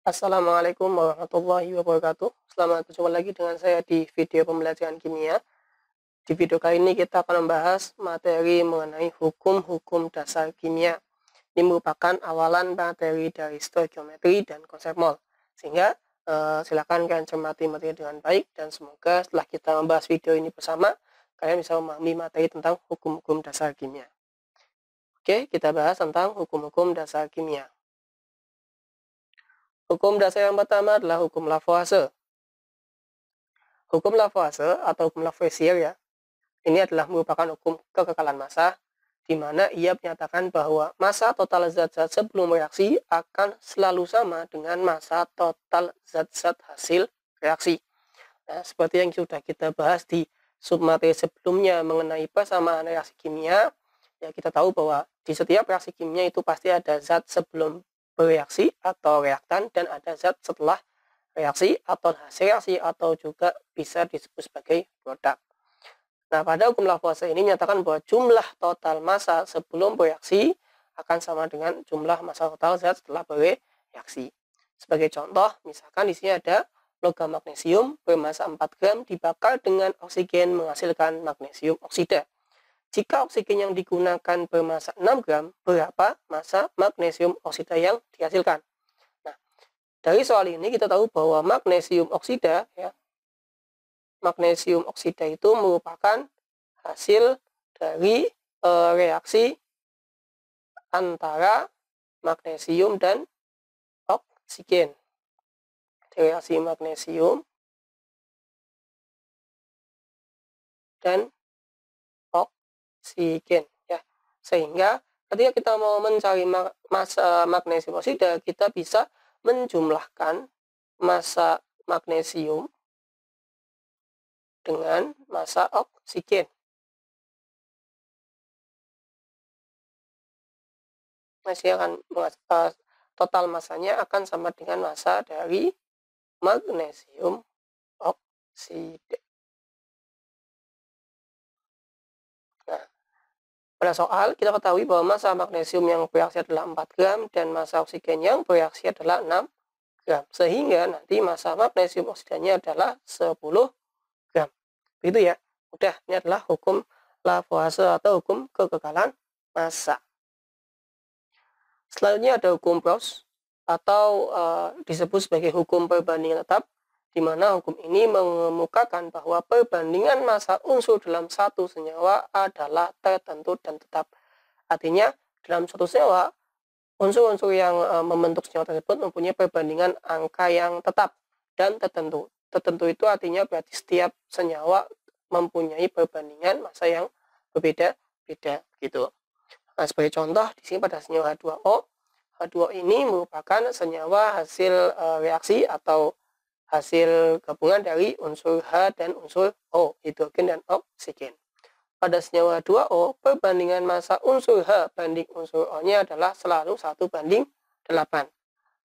Assalamualaikum warahmatullahi wabarakatuh. Selamat berjumpa lagi dengan saya di video pembelajaran kimia. Di video kali ini kita akan membahas materi mengenai hukum-hukum dasar kimia. Ini merupakan awalan materi dari stoikiometri dan konsep mol. Sehingga silakan kalian cermati materi dengan baik dan semoga setelah kita membahas video ini bersama, kalian bisa memahami materi tentang hukum-hukum dasar kimia. Oke, kita bahas tentang hukum-hukum dasar kimia. Hukum dasar yang pertama adalah hukum Lavoisier. Hukum Lavoisier atau hukum Lavoisier ya, ini adalah merupakan hukum kekekalan massa, di mana ia menyatakan bahwa massa total zat-zat sebelum reaksi akan selalu sama dengan massa total zat-zat hasil reaksi. Nah, seperti yang sudah kita bahas di submateri sebelumnya mengenai persamaan reaksi kimia, ya kita tahu bahwa di setiap reaksi kimia itu pasti ada zat sebelum bereaksi atau reaktan dan ada zat setelah reaksi atau hasil reaksi atau juga bisa disebut sebagai produk. Nah, pada hukum Lavoisier ini menyatakan bahwa jumlah total massa sebelum bereaksi akan sama dengan jumlah massa total zat setelah bereaksi. Sebagai contoh, misalkan di sini ada logam magnesium bermassa 4 gram dibakar dengan oksigen menghasilkan magnesium oksida. Jika oksigen yang digunakan bermassa 6 gram, berapa massa magnesium oksida yang dihasilkan? Dari soal ini kita tahu bahwa magnesium oksida ya, magnesium oksida itu merupakan hasil dari reaksi antara magnesium dan oksigen. Reaksi magnesium dan oksigen ya. Sehingga ketika kita mau mencari massa magnesium oksida, kita bisa menjumlahkan massa magnesium dengan massa oksigen. Masih akan total massanya akan sama dengan massa dari magnesium oksida. Nah, pada soal kita ketahui bahwa massa magnesium yang bereaksi adalah 4 gram dan massa oksigen yang bereaksi adalah 6 gram. Sehingga nanti massa magnesium oksidanya adalah 10 gram. Begitu ya. Udah, ini adalah hukum Lavoisier atau hukum kekekalan massa. Selanjutnya ada hukum Proust atau disebut sebagai hukum perbandingan tetap, di mana hukum ini mengemukakan bahwa perbandingan massa unsur dalam satu senyawa adalah tertentu dan tetap. Artinya, dalam suatu senyawa, unsur-unsur yang membentuk senyawa tersebut mempunyai perbandingan angka yang tetap dan tertentu. Tertentu itu artinya berarti setiap senyawa mempunyai perbandingan massa yang berbeda-beda gitu. Nah, sebagai contoh di sini pada senyawa H2O, H2O ini merupakan senyawa hasil reaksi atau hasil gabungan dari unsur H dan unsur O, hidrogen dan oksigen. Pada senyawa H2O, perbandingan massa unsur H banding unsur O-nya adalah selalu 1:8.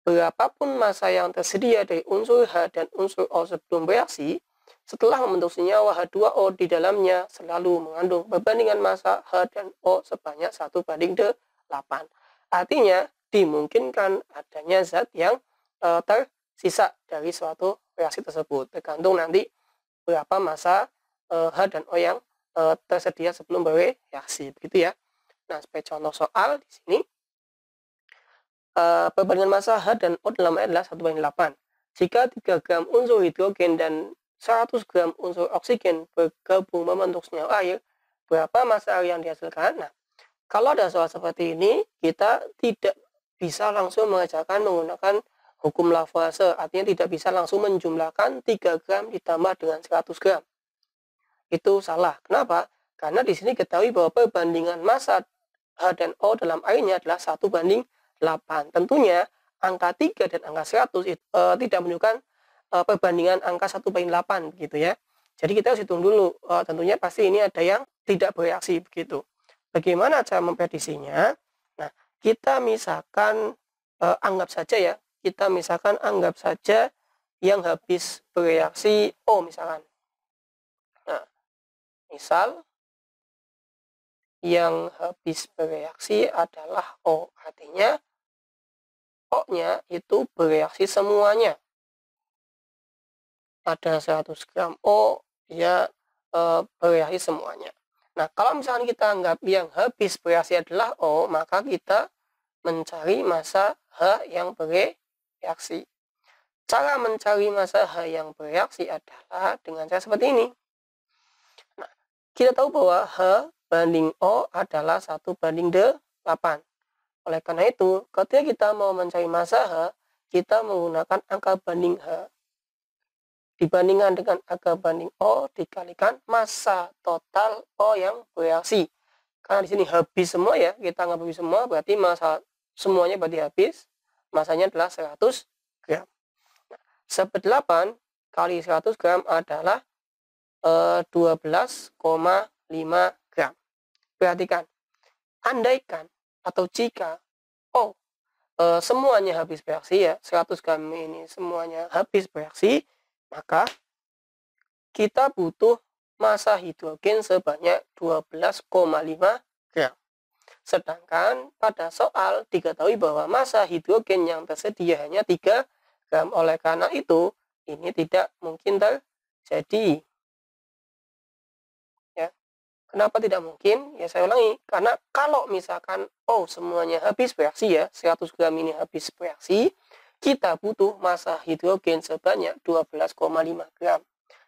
Berapapun massa yang tersedia dari unsur H dan unsur O sebelum bereaksi, setelah membentuk senyawa H2O di dalamnya selalu mengandung perbandingan massa H dan O sebanyak 1:8. Artinya, dimungkinkan adanya zat yang tersisa dari suatu reaksi tersebut, tergantung nanti berapa massa H dan O yang tersedia sebelum bereaksi, begitu ya. Nah, sebagai contoh soal di sini, perbandingan massa H dan O dalam air adalah 1:8. Jika 3 gram unsur hidrogen dan 100 gram unsur oksigen bergabung membentuk senyawa air, berapa massa air yang dihasilkan? Nah, kalau ada soal seperti ini, kita tidak bisa langsung mengerjakan menggunakan hukum Lavoisier, artinya tidak bisa langsung menjumlahkan 3 gram ditambah dengan 100 gram. Itu salah. Kenapa? Karena di sini ketahui bahwa perbandingan massa H dan O dalam airnya adalah 1:8. Tentunya angka 3 dan angka 100 itu tidak menunjukkan perbandingan angka 1:8 gitu ya. Jadi kita harus hitung dulu, tentunya pasti ini ada yang tidak bereaksi begitu. Bagaimana cara memprediksinya? Nah, kita misalkan anggap saja ya, anggap saja yang habis bereaksi O misalkan. Nah, misal yang habis bereaksi adalah O, artinya O-nya itu bereaksi semuanya. Ada 100 gram O, dia bereaksi semuanya. Nah, kalau misalkan kita anggap yang habis bereaksi adalah O, maka kita mencari massa H yang bereaksi. Cara mencari massa H yang bereaksi adalah dengan cara seperti ini. Nah, kita tahu bahwa H banding O adalah 1:8. Oleh karena itu, ketika kita mau mencari massa H, kita menggunakan angka banding H dibandingkan dengan angka banding O dikalikan massa total O yang bereaksi. Karena di sini habis semua ya, kita anggap habis semua, berarti massa semuanya berarti habis. Massanya adalah 100 gram. 1/8 kali 100 gram adalah 12,5 gram. Perhatikan, andaikan atau jika semuanya habis bereaksi ya, 100 gram ini semuanya habis bereaksi, maka kita butuh massa hidrogen sebanyak 12,5 gram. Sedangkan pada soal diketahui bahwa massa hidrogen yang tersedia hanya 3 gram. Oleh karena itu, ini tidak mungkin terjadi. Ya. Kenapa tidak mungkin? Ya saya ulangi, karena kalau misalkan semuanya habis bereaksi ya, 100 gram ini habis bereaksi, kita butuh massa hidrogen sebanyak 12,5 gram.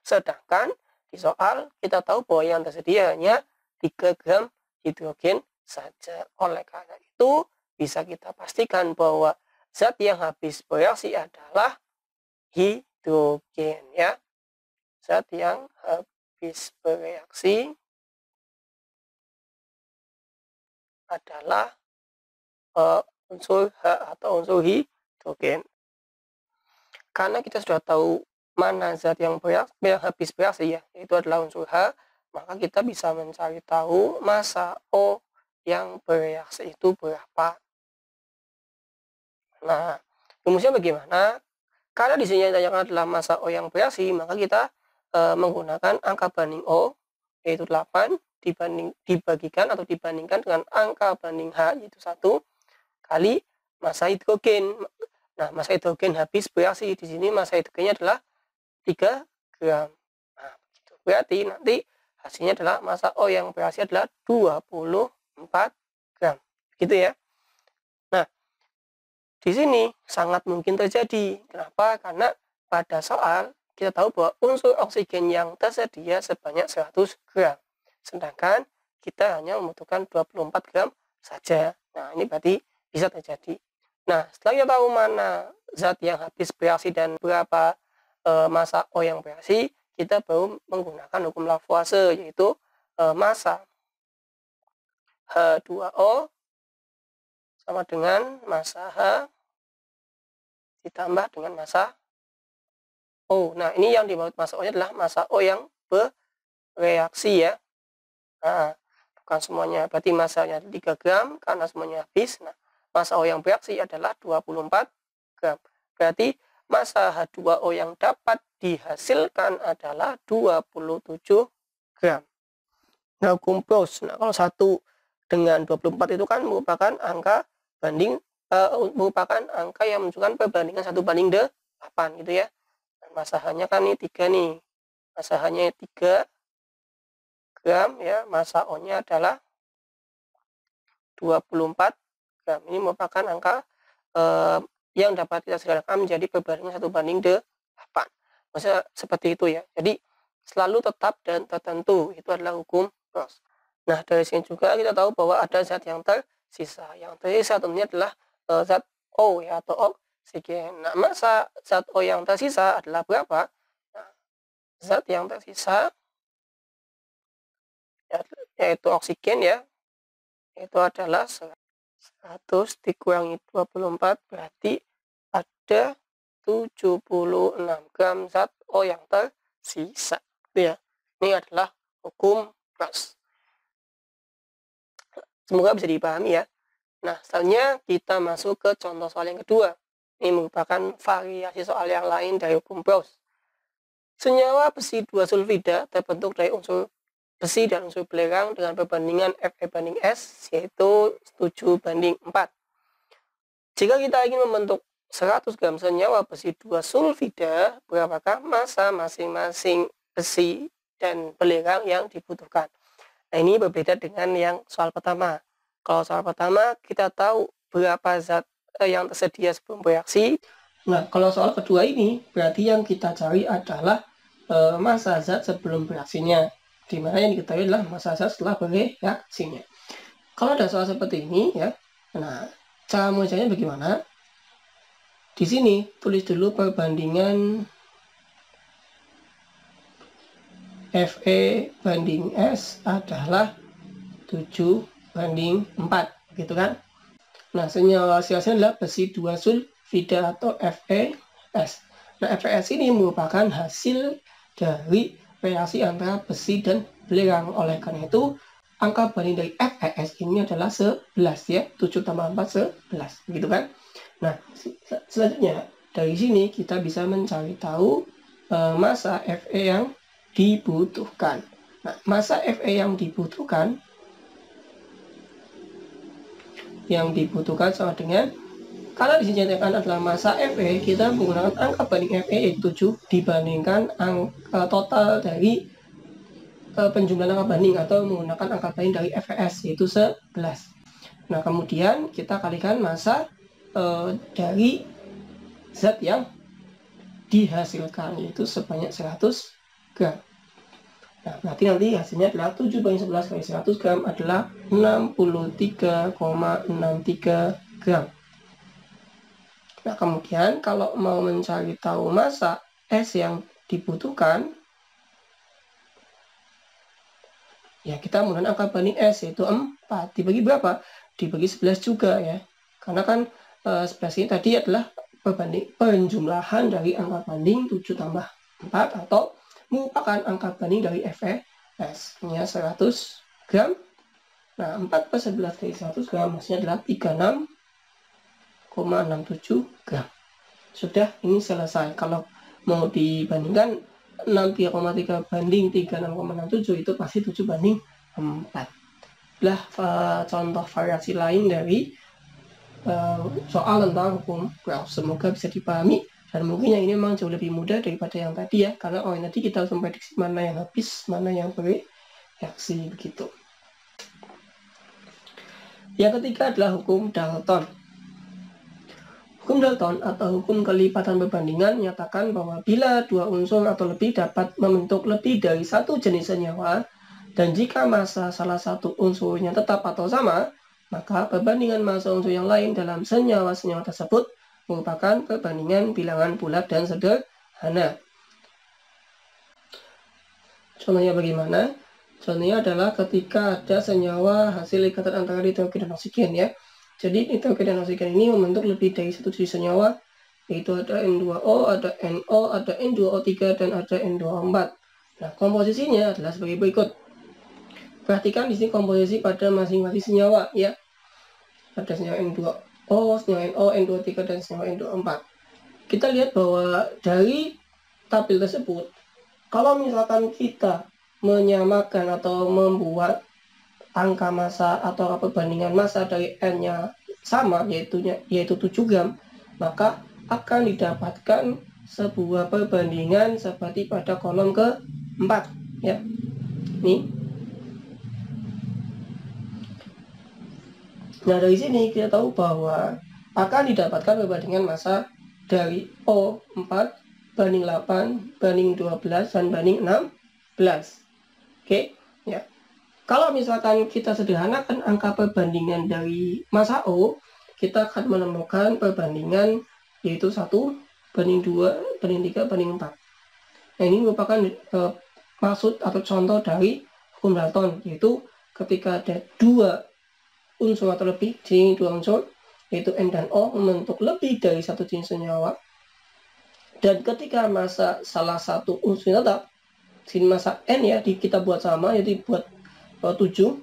Sedangkan di soal kita tahu bahwa yang tersedia hanya 3 gram hidrogen saja. Oleh karena itu bisa kita pastikan bahwa zat yang habis bereaksi adalah hidrogen ya. Zat yang habis bereaksi adalah unsur H atau unsur hidrogen. Karena kita sudah tahu mana zat yang habis bereaksi ya, itu adalah unsur H, maka kita bisa mencari tahu massa O yang bereaksi itu berapa. Nah, rumusnya bagaimana? Karena di sini yang ditanyakan adalah massa O yang bereaksi, maka kita menggunakan angka banding O, yaitu 8, dibagikan atau dibandingkan dengan angka banding H, yaitu 1, kali massa hidrogen. Nah, massa hidrogen habis bereaksi. Di sini massa hidrogennya adalah 3 gram. Nah, begitu. Berarti nanti hasilnya adalah massa O yang bereaksi adalah 24 gram. Gitu ya. Nah, di sini sangat mungkin terjadi. Kenapa? Karena pada soal kita tahu bahwa unsur oksigen yang tersedia sebanyak 100 gram. Sedangkan kita hanya membutuhkan 24 gram saja. Nah, ini berarti bisa terjadi. Nah, setelah kita tahu mana zat yang habis bereaksi dan berapa massa O yang bereaksi, kita baru menggunakan hukum Lavoisier, yaitu massa H2O sama dengan massa H ditambah dengan massa O. Nah, ini yang dimaksud massa O-nya adalah massa O yang bereaksi ya. Nah, bukan semuanya, berarti massanya 3 gram karena semuanya habis. Nah, massa O yang bereaksi adalah 24 gram. Berarti massa H2O yang dapat dihasilkan adalah 27 gram. Nah, hukum Gauss. Nah, kalau 1 dengan 24 itu kan merupakan angka banding, merupakan angka yang menunjukkan perbandingan 1:8 gitu ya. Nah, massa H-nya kan ini 3 nih. Massa H-nya 3 gram ya, massa O-nya adalah 24 gram. Ini merupakan angka yang dapat kita sederhanakan menjadi perbandingan 1:8. Maksudnya seperti itu ya. Jadi selalu tetap dan tertentu, itu adalah hukum Gauss. Nah, dari sini juga kita tahu bahwa ada zat yang tersisa. Yang tersisa tentunya adalah zat O ya, atau oksigen. Nah, massa zat O yang tersisa adalah berapa? Nah, zat yang tersisa yaitu oksigen ya, itu adalah 100 dikurangi 24, berarti ada 76 gram zat O yang tersisa. Ya, ini adalah hukum Gauss. Semoga bisa dipahami ya. Nah, selanjutnya kita masuk ke contoh soal yang kedua. Ini merupakan variasi soal yang lain dari hukum Gauss. Senyawa besi 2 sulfida terbentuk dari unsur besi dan unsur belerang dengan perbandingan Fe banding S, yaitu 7:4. Jika kita ingin membentuk 100 gram senyawa besi 2 sulfida, berapakah massa masing-masing besi dan belerang yang dibutuhkan? Nah, ini berbeda dengan yang soal pertama. Kalau soal pertama kita tahu berapa zat yang tersedia sebelum bereaksi. Nah, kalau soal kedua ini berarti yang kita cari adalah massa zat sebelum bereaksinya, di mana yang diketahui adalah massa zat setelah bereaksinya. Kalau ada soal seperti ini ya, nah cara mengerjakannya bagaimana? Di sini tulis dulu perbandingan Fe banding S adalah 7:4, gitu kan? Nah, senyawa hasilnya adalah besi 2 sulfida atau FeS. Nah, FeS ini merupakan hasil dari reaksi antara besi dan belerang. Oleh karena itu, angka banding dari FeS ini adalah 11 ya, 7 tambah 4 11, gitu kan? Nah, selanjutnya dari sini kita bisa mencari tahu massa Fe yang dibutuhkan. Nah, massa Fe yang dibutuhkan sama dengan, karena di sini dinyatakan adalah massa Fe, kita menggunakan angka banding Fe yaitu 7 dibandingkan angka total dari penjumlahan angka banding atau menggunakan angka banding dari FeS yaitu 11. Nah, kemudian kita kalikan massa dari zat yang dihasilkan yaitu sebanyak 100 gram. Nah, berarti nanti hasilnya adalah 7/11 kali 100 gram adalah 63,63 gram. Nah, kemudian kalau mau mencari tahu massa S yang dibutuhkan, ya kita menggunakan angka banding S yaitu 4. Dibagi berapa? Dibagi 11 juga ya. Karena kan 11 ini tadi adalah penjumlahan dari angka banding 7 tambah 4 atau merupakan angka banding dari FeS nya 100 gram. Nah, 4/11 kali 100 gram hasilnya adalah 36,67 gram. Sudah, ini selesai. Kalau mau dibandingkan 63,3 banding 36,67 itu pasti 7/4. Contoh variasi lain dari soal tentang hukum Gauss. Semoga bisa dipahami, dan mungkin yang ini memang jauh lebih mudah daripada yang tadi ya, karena yang tadi kita harus memprediksi mana yang habis, mana yang bereaksi begitu. Yang ketiga adalah hukum Dalton. Hukum Dalton atau hukum kelipatan perbandingan menyatakan bahwa bila dua unsur atau lebih dapat membentuk lebih dari satu jenis senyawa, dan jika massa salah satu unsurnya tetap atau sama, maka perbandingan massa unsur yang lain dalam senyawa-senyawa tersebut merupakan perbandingan bilangan bulat dan sederhana. Contohnya bagaimana? Contohnya adalah ketika ada senyawa hasil ikatan antara nitrogen dan oksigen ya. Jadi nitrogen dan oksigen ini membentuk lebih dari satu jenis senyawa, yaitu ada N2O, ada NO, ada N2O3, dan ada N2O4. Nah, komposisinya adalah sebagai berikut. Perhatikan di sini komposisi pada masing-masing senyawa ya. Ada senyawa N2O, senyawa NO, N2O3, dan senyawa N2O4. Kita lihat bahwa dari tabel tersebut, kalau misalkan kita menyamakan atau membuat angka massa atau perbandingan massa dari N-nya sama, yaitu 7 gram, maka akan didapatkan sebuah perbandingan seperti pada kolom ke-4 ya. Nih. Nah, dari sini kita tahu bahwa akan didapatkan perbandingan massa dari O4 banding 8 banding 12 dan banding 16. Oke, ya. Kalau misalkan kita sederhanakan angka perbandingan dari massa O, kita akan menemukan perbandingan yaitu 1 banding 2 banding 3 banding 4. Nah, ini merupakan maksud atau contoh dari hukum Dalton, yaitu ketika ada dua unsur atau lebih, jadi dua unsur yaitu N dan O membentuk lebih dari satu jenis senyawa, dan ketika massa salah satu unsur tetap, sini massa N ya kita buat sama, yaitu buat 7,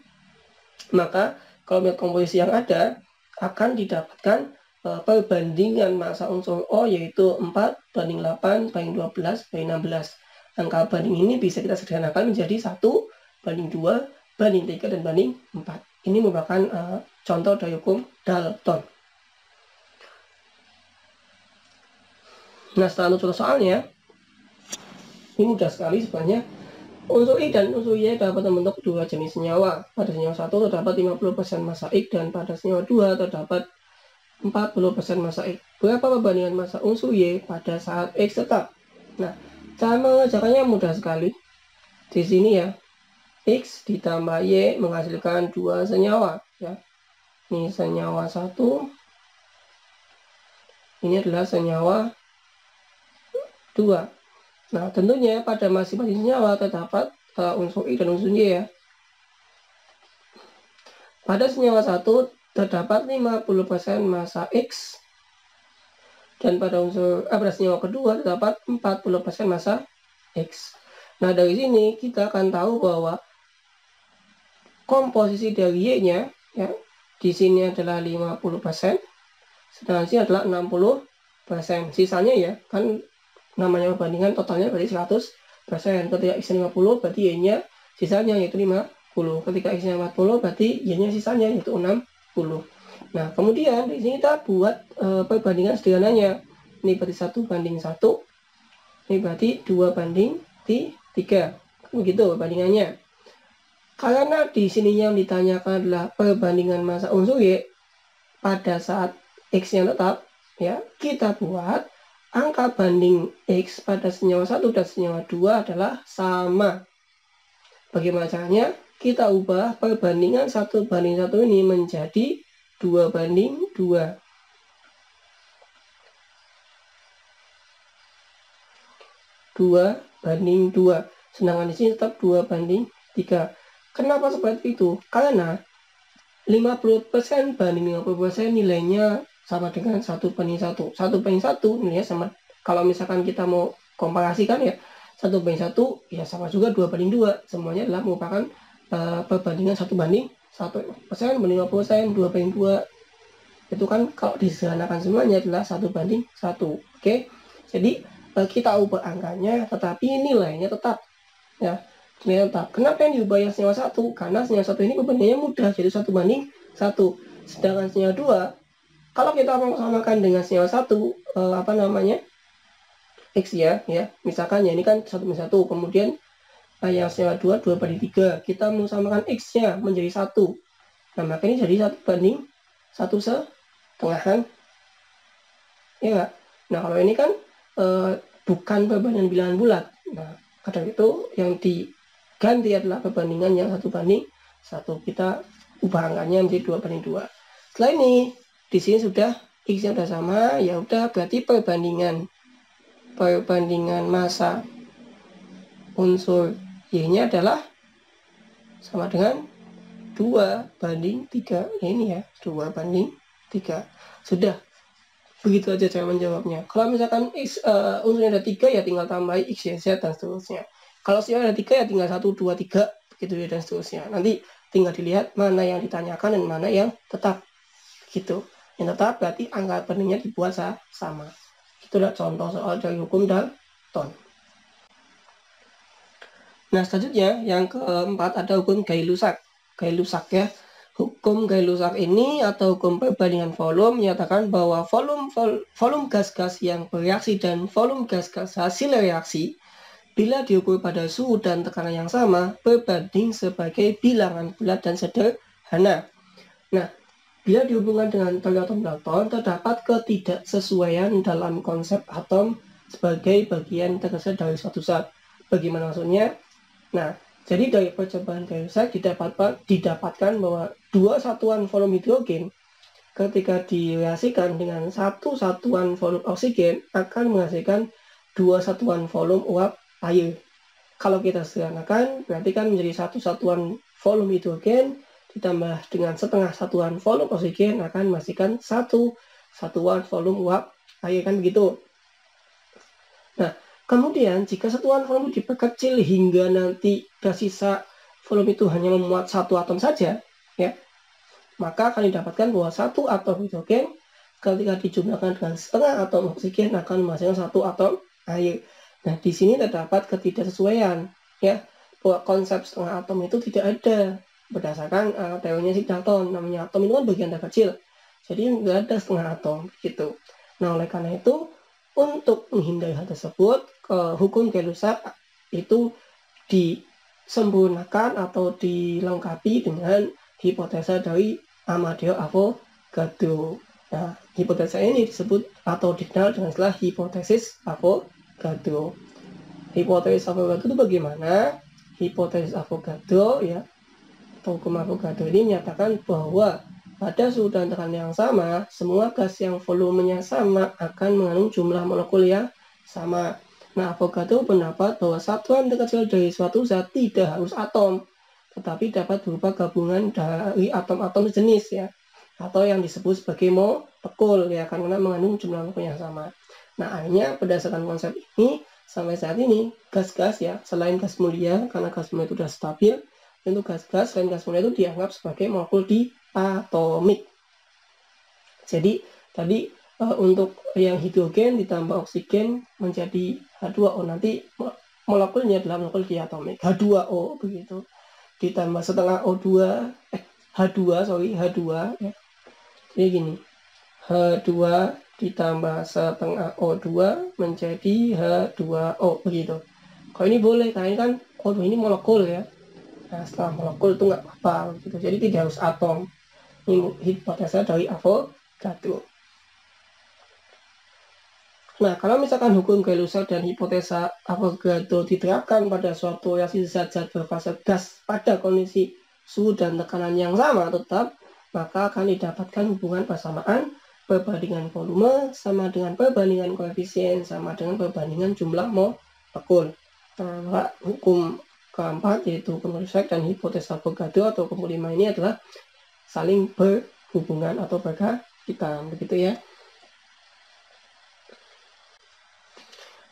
maka kalau melihat komposisi yang ada akan didapatkan perbandingan massa unsur O yaitu 4 banding 8 banding 12 banding 16. Angka banding ini bisa kita sederhanakan menjadi 1 banding 2 banding 3 dan banding 4. Ini merupakan contoh dari hukum Dalton. Nah, setelah contoh soalnya, ini mudah sekali sebenarnya. Unsur I dan unsur Y dapat membentuk dua jenis senyawa. Pada senyawa 1 terdapat 50% massa X dan pada senyawa 2 terdapat 40% massa X. Berapa perbandingan massa unsur Y pada saat X tetap? Nah, cara mengerjakannya mudah sekali. Di sini ya, X ditambah Y menghasilkan dua senyawa. Ya, ini senyawa 1, ini adalah senyawa 2. Nah, tentunya pada masing-masing senyawa terdapat unsur I dan unsur Y ya. Pada senyawa 1 terdapat 50% massa X dan pada pada senyawa kedua terdapat 40% massa X. Nah, dari sini kita akan tahu bahwa komposisi dari Y-nya ya, di sini adalah 50%, sedangkan sini adalah 60%. Sisanya ya, kan namanya perbandingan totalnya berarti 100%. Ketika X-nya 50 berarti Y-nya sisanya yaitu 50. Ketika X-nya 40 berarti Y-nya sisanya yaitu 60. Nah, kemudian di sini kita buat perbandingan sederhananya. Ini berarti 1:1. Ini berarti 2:3. Begitu perbandingannya. Karena di sini yang ditanyakan adalah perbandingan massa unsur Y pada saat X-nya tetap, ya, kita buat angka banding X pada senyawa 1 dan senyawa 2 adalah sama. Bagaimana caranya? Kita ubah perbandingan 1:1 ini menjadi 2:2. 2:2. Sedangkan di sini tetap 2:3. Kenapa seperti itu? Karena 50% banding 50% nilainya sama dengan 1:1. 1:1 nilainya sama. Kalau misalkan kita mau komparasikan ya, 1:1 ya sama juga 2:2. Semuanya adalah merupakan perbandingan 1:1. Banding 50%, 2:2. Itu kan kalau disederhanakan semuanya adalah 1:1. Oke. Jadi kita ubah angkanya, tetapi nilainya tetap. Ya, nilainya tetap. Kenapa yang diubah yang senyawa 1? Karena senyawa 1 ini perbandingannya mudah, jadi 1:1. Sedangkan senyawa 2, kalau kita mau samakan dengan senyawa 1, X ya, misalkan ya ini kan 1:1, kemudian yang senyawa 2, 2:3, kita mau samakan X-nya menjadi 1. Nah, maka ini jadi 1:1,5 kan? Ya nggak? Nah, kalau ini kan bukan perbandingan bilangan bulat. Nah, kadang itu yang diganti adalah perbandingan yang 1:1. Kita ubah angkanya menjadi 2:2. Setelah ini, di sini sudah X-nya sudah sama, ya udah berarti perbandingan massa unsur Y-nya adalah sama dengan 2:3. Ya, ini ya, 2:3. Sudah. Begitu aja cara menjawabnya. Kalau misalkan unsurnya ada 3 ya tinggal tambah X, Y, Z dan seterusnya. Kalau ada 3 ya tinggal 1, 2, 3 begitu ya dan seterusnya. Nanti tinggal dilihat mana yang ditanyakan dan mana yang tetap. Gitu. Yang tetap berarti angka bandingnya dibuat sama. Itulah contoh soal dari hukum Dalton. Nah, selanjutnya yang keempat ada hukum Gay-Lussac. Gay-Lussac ya. Hukum Gay-Lussac ini atau hukum perbandingan volume menyatakan bahwa volume gas-gas yang bereaksi dan volume gas-gas hasil reaksi bila diukur pada suhu dan tekanan yang sama berbanding sebagai bilangan bulat dan sederhana. Nah, bila dihubungkan dengan teori atom Dalton, terdapat ketidaksesuaian dalam konsep atom sebagai bagian terkecil dari suatu zat. Bagaimana maksudnya? Nah, jadi dari percobaan Gay-Lussac didapatkan bahwa dua satuan volume hidrogen ketika direaksikan dengan satu satuan volume oksigen akan menghasilkan dua satuan volume uap air. Kalau kita sederhanakan, berarti kan menjadi satu satuan volume hidrogen ditambah dengan setengah satuan volume oksigen akan menghasilkan satu satuan volume uap air, kan begitu. Nah, kemudian jika satuan volume diperkecil hingga nanti tersisa volume itu hanya memuat satu atom saja, ya, maka akan didapatkan bahwa satu atom hidrogen ketika dijumlahkan dengan setengah atom oksigen akan menghasilkan satu atom air. Nah, di sini terdapat ketidaksesuaian, ya, bahwa konsep setengah atom itu tidak ada berdasarkan teorinya si Dalton. Namanya atom itu kan bagian terkecil, jadi nggak ada setengah atom gitu. Nah, oleh karena itu untuk menghindari hal tersebut, hukum Gay-Lussac itu disempurnakan atau dilengkapi dengan hipotesa dari Amadeo Avogadro. Nah, hipotesa ini disebut atau dikenal dengan istilah hipotesis Avogadro. Hipotesis Avogadro itu bagaimana? Hipotesis Avogadro ya, atau hukum Avogadro ini menyatakan bahwa pada suhu dan tekanan yang sama, semua gas yang volumenya sama akan mengandung jumlah molekul yang sama. Nah, Avogadro berpendapat bahwa satuan terkecil dari suatu zat tidak harus atom, tetapi dapat berupa gabungan dari atom-atom sejenis ya, atau yang disebut sebagai molekul ya, karena mengandung jumlah molekul yang sama. Nah, akhirnya berdasarkan konsep ini, sampai saat ini gas-gas ya, selain gas mulia, karena gas mulia itu sudah stabil, tentu gas-gas selain gas mulia itu dianggap sebagai molekul diatomik. Jadi tadi untuk yang hidrogen ditambah oksigen menjadi H2O, nanti molekulnya adalah molekul diatomik H2O begitu, ditambah setengah O2 H2 ya. Jadi gini, H2 ditambah setengah O2 menjadi H2O begitu. Kalau ini boleh karena ini kan O2 ini molekul ya. Nah, setelah molekul itu nggak apa-apa gitu. Jadi tidak harus atom. Ini hipotesa dari Avogadro. Nah, kalau misalkan hukum Gay-Lussac dan hipotesa Avogadro diterapkan pada suatu reaksi zat-zat berfase gas pada kondisi suhu dan tekanan yang sama tetap, maka akan didapatkan hubungan persamaan perbandingan volume sama dengan perbandingan koefisien sama dengan perbandingan jumlah molekul. Nah, hukum keempat yaitu hukum Gay-Lussac dan hipotesa Avogadro atau hukum kelima ini adalah saling berhubungan atau berkaitan begitu ya.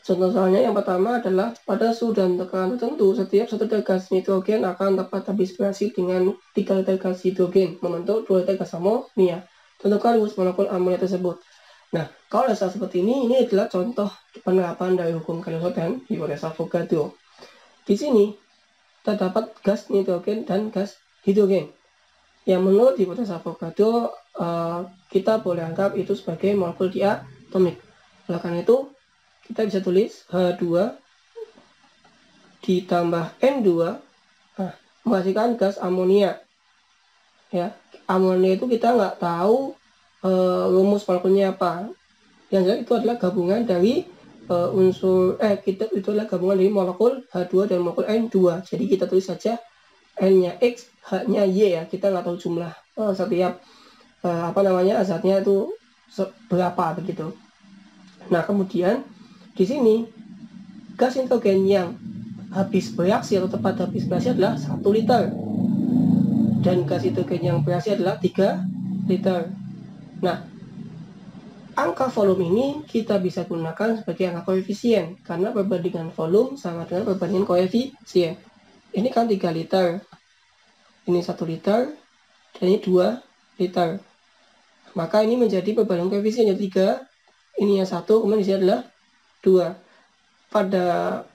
Contoh soalnya yang pertama adalah pada suhu dan tekanan tertentu, setiap 1 liter gas nitrogen akan dapat habis bereaksi dengan 3 liter gas hidrogen membentuk 2 liter gas amonia. Tentukan rumus molekul amonia tersebut. Nah, kalau dasar seperti ini adalah contoh penerapan dari hukum Gay-Lussac dan hipotesa Avogadro. Di sini terdapat gas nitrogen dan gas hidrogen. Yang menurut hipotesa Avogadro kita boleh anggap itu sebagai molekul diatomik. Oleh karena itu kita bisa tulis H2 ditambah N2 menghasilkan gas amonia. Ya, amonia itu kita nggak tahu rumus molekulnya apa. Yang jelas itu adalah gabungan dari itu adalah gabungan dari molekul H2 dan molekul N2. Jadi kita tulis saja N-nya X, H-nya Y ya. Kita nggak tahu jumlah setiap zatnya itu berapa begitu. Nah, kemudian di sini gas nitrogen yang habis bereaksi atau tepat habis bereaksi adalah 1 liter. Dan gas hidrogen yang bereaksi adalah 3 liter. Nah, angka volume ini kita bisa gunakan sebagai angka koefisien karena perbandingan volume sama dengan perbandingan koefisien. Ini kan 3 liter. Ini 1 liter dan ini 2 liter. Maka ini menjadi perbandingan koefisiennya 3, ini yang 1, kemudian di sini adalah 2. Pada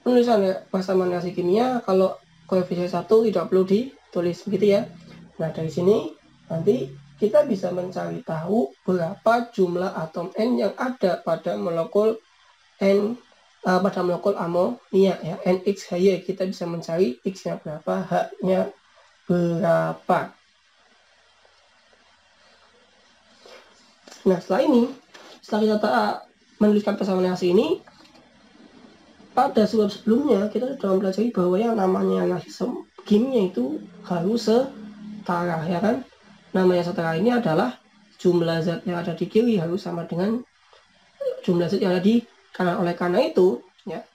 penulisan persamaan reaksi kimia, kalau koefisien 1 tidak perlu ditulis begitu ya. Nah, dari sini nanti kita bisa mencari tahu berapa jumlah atom N yang ada pada molekul amonia ya, NXHY. Kita bisa mencari X-nya berapa, H-nya berapa. Nah, setelah kita menuliskan persamaan reaksi ini, pada sebelumnya kita sudah mempelajari bahwa yang namanya analisis kimia itu harus setara ya kan. Namanya setara ini adalah jumlah zat yang ada di kiri harus sama dengan jumlah zat yang ada di kanan. Oleh karena itu ya,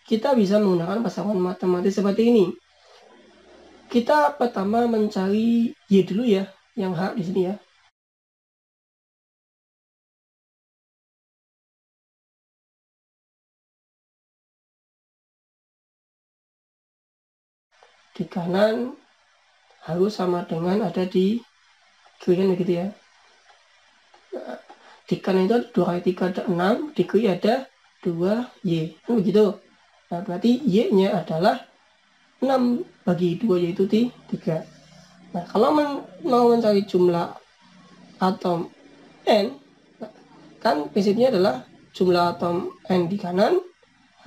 kita bisa menggunakan persamaan matematis seperti ini. Kita pertama mencari Y dulu ya, yang H di sini ya. Di kanan harus sama dengan ada di kiri kan begitu ya. Nah, di kanan itu 2 kali 3 ada 6, di kiri ada 2Y kan begitu. Nah, berarti Y-nya adalah 6 bagi 2 yaitu 3. Nah, kalau mau mencari jumlah atom N, kan prinsipnya adalah jumlah atom N di kanan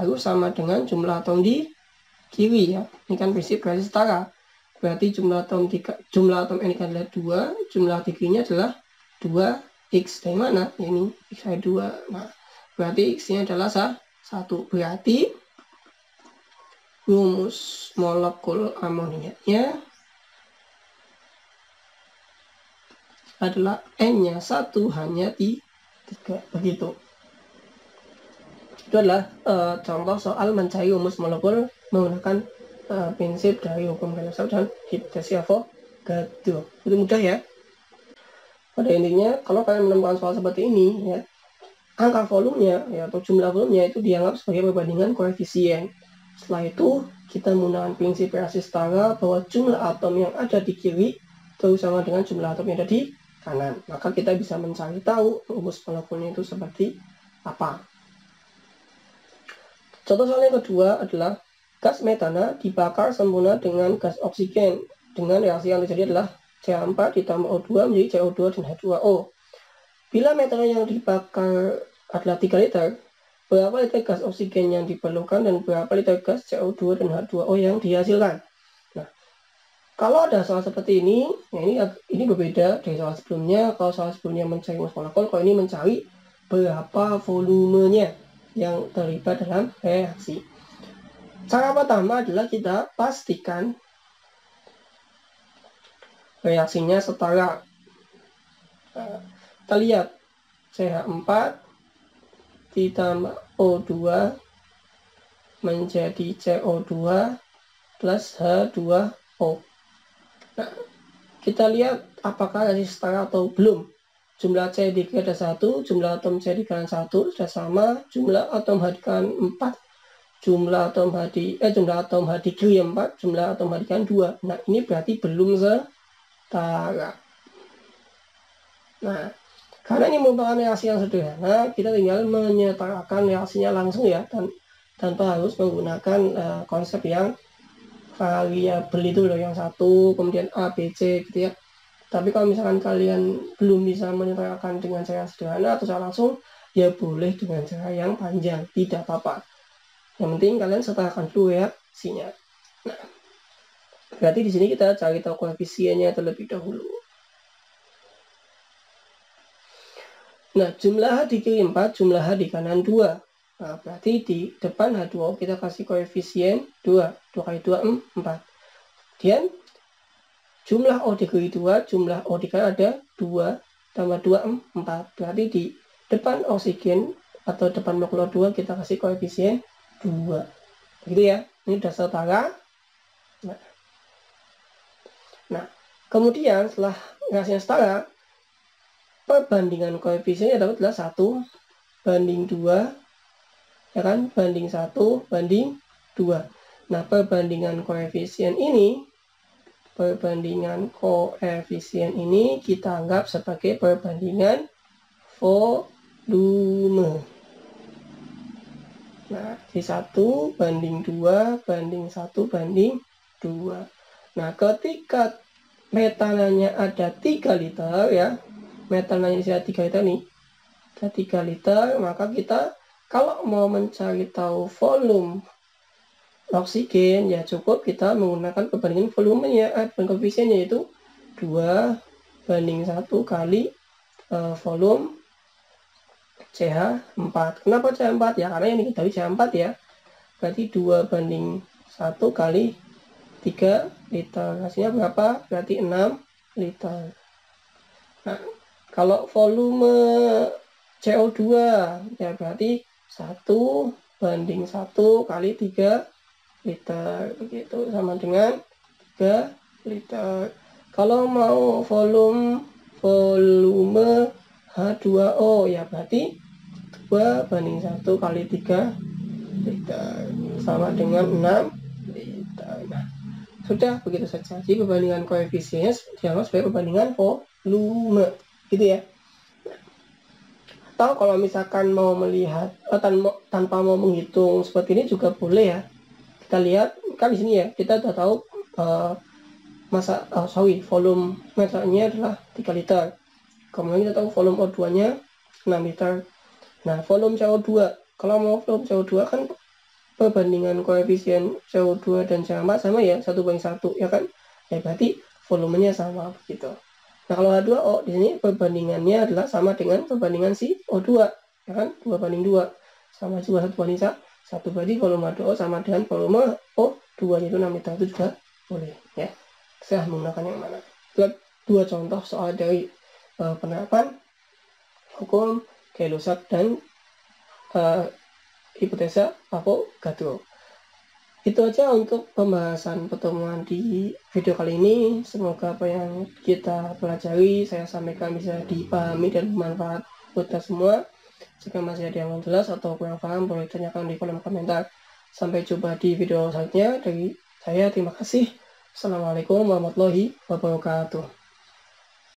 harus sama dengan jumlah atom di kiri ya. Ini kan prinsip garis setara. Berarti jumlah atom N adalah 2, jumlah dikirinya adalah 2x. Dari mana? Ini x 2. Nah, berarti x-nya adalah 1. Berarti rumus molekul amoniaknya adalah N-nya 1 hanya di 3. Begitu. Itu adalah contoh soal mencari rumus molekul menggunakan prinsip dari hukum Karnow dan hipotesi Avogadro. Itu mudah ya. Pada intinya, kalau kalian menemukan soal seperti ini, ya, angka volumenya ya, atau jumlah volumenya itu dianggap sebagai perbandingan koefisien. Setelah itu, kita menggunakan prinsip reaksi setara bahwa jumlah atom yang ada di kiri itu sama dengan jumlah atom yang ada di kanan. Maka kita bisa mencari tahu rumus molekulnya itu seperti apa. Contoh soal yang kedua adalah gas metana dibakar sempurna dengan gas oksigen. Dengan reaksi yang terjadi adalah CH4 ditambah O2 menjadi CO2 dan H2O. Bila metana yang dibakar adalah 3 liter, berapa liter gas oksigen yang diperlukan dan berapa liter gas CO2 dan H2O yang dihasilkan? Nah, kalau ada soal seperti ini, ya ini berbeda dari soal sebelumnya. Kalau soal sebelumnya mencari rumus molekul, kalau ini mencari berapa volumenya yang terlibat dalam reaksi. Cara pertama adalah kita pastikan reaksinya setara. Kita lihat CH4 ditambah O2 menjadi CO2 plus H2O. Nah, kita lihat apakah reaksi setara atau belum. Jumlah C di kiri ada 1, jumlah atom C di kanan 1 sudah sama, jumlah atom H di kanan 4, jumlah atom H di kiri 4, jumlah atom H di kanan 2. Nah, ini berarti belum setara. Nah, karena ini merupakan reaksi yang sederhana, kita tinggal menyetarakan reaksinya langsung ya, dan tanpa harus menggunakan konsep yang variabel itu loh, yang satu, kemudian A, B, C gitu ya. Tapi kalau misalkan kalian belum bisa menyetarakan dengan cara sederhana atau cara langsung, ya boleh dengan cara yang panjang, tidak apa-apa. Yang penting kalian setarakan dulu reaksinya. Nah, berarti di sini kita cari tahu koefisiennya terlebih dahulu. Nah, jumlah H di kiri 4, jumlah H di kanan 2. Nah, berarti di depan H2O kita kasih koefisien 2. 2 kali 2, 4. Kemudian, jumlah O di kiri 2, jumlah O di kanan ada 2, tambah 2, 4. Berarti di depan oksigen atau depan molekul 2 kita kasih koefisien 2. Begitu ya, ini sudah setara. Nah, kemudian setelah reaksinya setara, perbandingan koefisiennya dapat adalah 1 banding 2, ya kan, banding 1 banding 2. Nah, perbandingan koefisien ini kita anggap sebagai perbandingan volume. Nah, di 1 banding 2 banding 1 banding 2. Nah, ketika metananya ada 3 liter ya, metananya di sini ada 3 liter nih, ada 3 liter, maka kita kalau mau mencari tahu volume oksigen ya cukup kita menggunakan perbandingan volumenya, koefisiennya yaitu 2 banding 1 kali volume CH4. Kenapa CH4 ya? Karena yang diketahui CH4 ya. Berarti 2 banding 1 kali 3 liter. Hasilnya berapa? Berarti 6 liter. Nah, kalau volume CO2 ya berarti 1 banding 1 kali 3 liter. Begitu, sama dengan 3 liter. Kalau mau volume H2O ya berarti 2 banding 1 kali 3 liter sama dengan 6 liter. Nah, sudah begitu saja. Jadi perbandingan koefisiennya dianggap sebagai perbandingan volume, gitu ya. Atau kalau misalkan mau melihat tanpa mau menghitung seperti ini juga boleh ya. Kita lihat kan di sini ya, kita sudah tahu volume metannya adalah 3 liter. Kemudian kita tahu volume O2-nya 6 liter. Nah, volume CO2, kalau mau volume CO2 kan perbandingan koefisien CO2 dan CO4 sama ya, 1/1 ya kan? Ya berarti volumenya sama begitu. Nah, kalau H2O di sini perbandingannya adalah sama dengan perbandingan si O2 ya kan? 2/2 sama juga 1/1. Berarti volume H2O sama dengan volume O2, yaitu 6 liter. Itu juga boleh ya. Saya menggunakan yang mana? Itu dua contoh soal dari penerapan hukum Gay-Lussac dan hipotesa Avogadro. Itu aja untuk pembahasan pertemuan di video kali ini. Semoga apa yang kita pelajari saya sampaikan bisa dipahami dan bermanfaat buat kita semua. Jika masih ada yang belum jelas atau kurang paham, boleh tanyakan di kolom komentar. Sampai jumpa di video selanjutnya. Dari saya, terima kasih. Assalamualaikum warahmatullahi wabarakatuh.